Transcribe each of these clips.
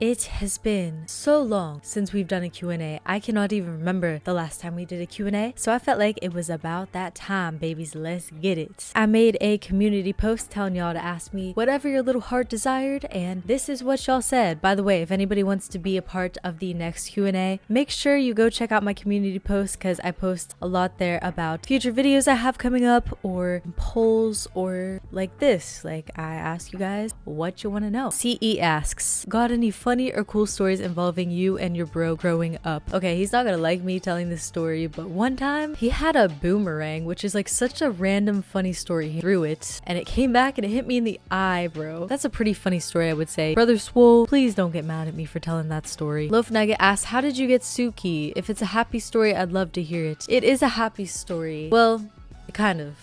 It has been so long since we've done a Q&A. I cannot even remember the last time we did a Q&A. So I felt like it was about that time, babies. Let's get it. I made a community post telling y'all to ask me whatever your little heart desired, and this is what y'all said. By the way, if anybody wants to be a part of the next Q&A, make sure you go check out my community post because I post a lot there about future videos I have coming up or polls or like this. Like I ask you guys what you want to know. CE asks, got any funny or cool stories involving you and your bro growing up? Okay, he's not gonna like me telling this story, but one time he had a boomerang, which is like such a random funny story. He threw it and it came back and it hit me in the eye, bro. That's a pretty funny story, I would say. Brother Swole, please don't get mad at me for telling that story. Loaf Nugget asks, how did you get Suki? If it's a happy story, I'd love to hear it. It is a happy story. Well, kind of.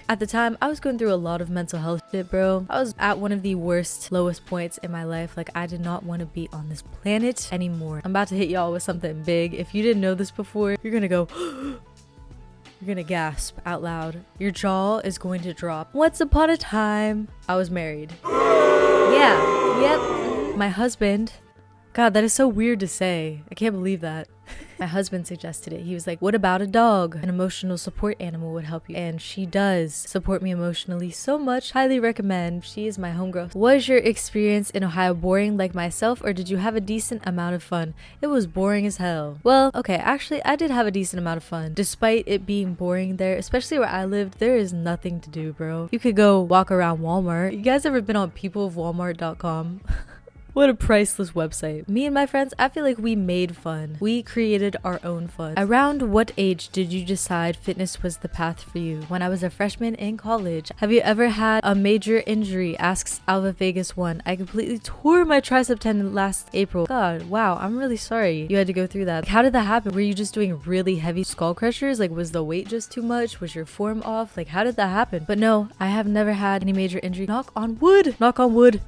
At the time, I was going through a lot of mental health shit, bro. I was at one of the worst, lowest points in my life. Like, I did not want to be on this planet anymore. I'm about to hit y'all with something big. If you didn't know this before, you're gonna go... You're gonna gasp out loud. Your jaw is going to drop. Once upon a time, I was married. Yeah, yep. My husband... God, that is so weird to say. I can't believe that. My husband suggested it. He was like, what about a dog? An emotional support animal would help you. And she does support me emotionally so much. Highly recommend. She is my homegirl. Was your experience in Ohio boring like myself, or did you have a decent amount of fun? It was boring as hell. Well, okay, actually, I did have a decent amount of fun. Despite it being boring there, especially where I lived, there is nothing to do, bro. You could go walk around Walmart. You guys ever been on peopleofwalmart.com? What a priceless website. Me and my friends, I feel like we made fun. We created our own fun. Around what age did you decide fitness was the path for you? When I was a freshman in college. Have you ever had a major injury? Asks Alva Vegas 1. I completely tore my tricep tendon last April. God, wow, I'm really sorry you had to go through that. Like, how did that happen? Were you just doing really heavy skull crushers? Like, was the weight just too much? Was your form off? Like, how did that happen? But no, I have never had any major injury. Knock on wood. Knock on wood.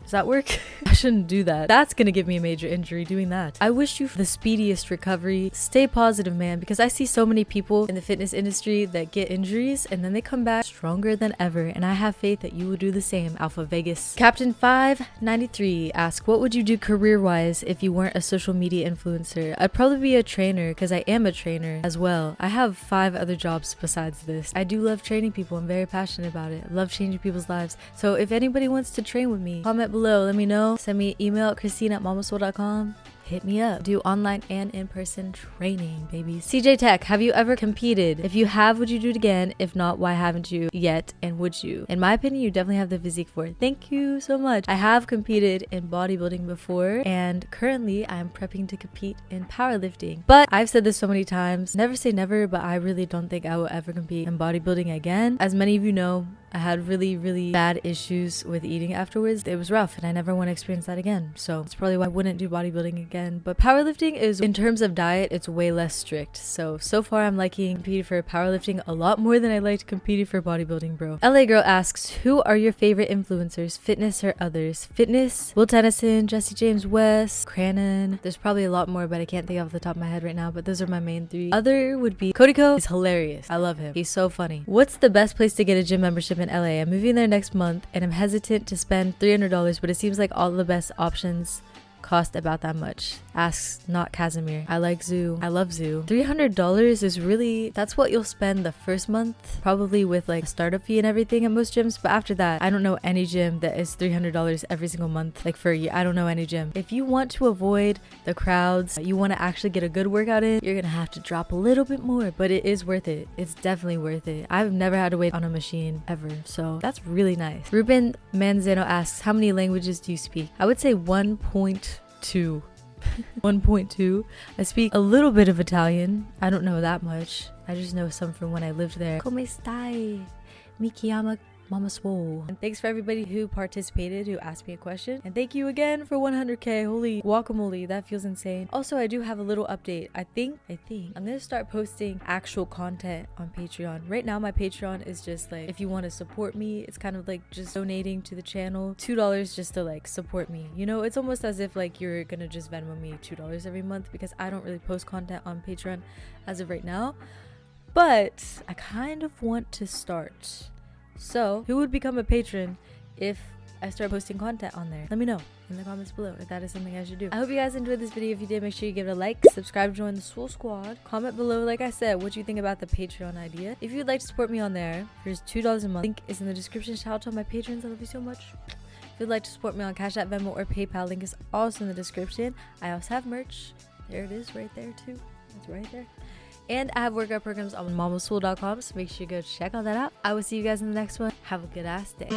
Does that work? I shouldn't do that. That's gonna give me a major injury doing that. I wish you the speediest recovery. Stay positive, man, because I see so many people in the fitness industry that get injuries and then they come back stronger than ever, and I have faith that you will do the same. Alpha Vegas. Captain 593 asks, what would you do career-wise if you weren't a social media influencer? I'd probably be a trainer because I am a trainer as well. I have 5 other jobs besides this. I do love training people. I'm very passionate about it. I love changing people's lives. So if anybody wants to train with me, comment below, let me know. Send me an email at christina at mamaswole.com. Hit me up. Do online and in-person training, babies. CJ Tech, have you ever competed? If you have, would you do it again? If not, why haven't you yet? And would you? In my opinion, you definitely have the physique for it. Thank you so much. I have competed in bodybuilding before, and currently I'm prepping to compete in powerlifting. But I've said this so many times, never say never, but I really don't think I will ever compete in bodybuilding again. As many of you know, I had really bad issues with eating afterwards. It was rough and I never want to experience that again. So it's probably why I wouldn't do bodybuilding again. But powerlifting is, in terms of diet, it's way less strict. So far I'm liking competing for powerlifting a lot more than I liked competing for bodybuilding, bro. LA Girl asks, who are your favorite influencers? Fitness or others? Fitness, Will Tennyson, Jesse James West, Cranon. There's probably a lot more, but I can't think off the top of my head right now. But those are my main 3. Other would be Kodiko. He's hilarious. I love him. He's so funny. What's the best place to get a gym membership in LA? I'm moving there next month and I'm hesitant to spend $300, but it seems like all the best options cost about that much. Asks not Casimir. I like Zoo. I love Zoo. $300 is really, that's what you'll spend the first month, probably with like a startup fee and everything at most gyms. But after that, I don't know any gym that is $300 every single month, like for a year. I don't know any gym. If you want to avoid the crowds, you want to actually get a good workout in, you're gonna have to drop a little bit more, but it is worth it. It's definitely worth it. I've never had to wait on a machine ever, so that's really nice. Ruben Manzano asks, how many languages do you speak? I would say 1.2. 1.2. I speak a little bit of Italian. I don't know that much. I just know some from when I lived there. Come stai? Mi chiamo Mama Swole. And thanks for everybody who participated, who asked me a question. And thank you again for 100k. Holy guacamole, that feels insane. Also, I do have a little update. I think I'm gonna start posting actual content on Patreon. Right now, my Patreon is just like, if you want to support me, it's kind of like just donating to the channel. $2 just to like support me. You know, it's almost as if like you're gonna just Venmo me $2 every month, because I don't really post content on Patreon as of right now. But I kind of want to start. So, who would become a patron if I start posting content on there. Let me know in the comments below if that is something I should do. I hope you guys enjoyed this video. If you did, make sure you give it a like, subscribe, join the Swole Squad. Comment below, like I said, what you think about the Patreon idea. If you'd like to support me on there, here's $2 a month. Link is in the description. Shout out to all my patrons. I love you so much. If you'd like to support me on Cash App, Venmo, or PayPal, link is also in the description. I also have merch. There it is right there too. It's right there. And I have workout programs on MamaSwole.com, so make sure you go check all that out. I will see you guys in the next one. Have a good ass day.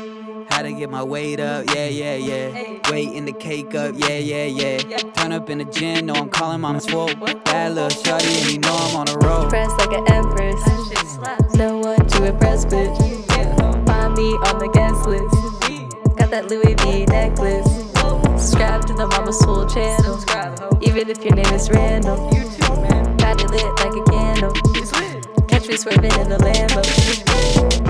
How to get my weight up, yeah. Weight in the cake up, yeah. Turn up in the gym, know I'm calling Mama Swole. Bad little shorty, and you know I'm on a roll. Press like an empress, no one to impress, bitch. Find me on the guest list. Got that Louis V necklace. Subscribe to the Mama Swole channel, even if your name is Randall. Got it lit like a candle. Catch me swerving in the Lambo.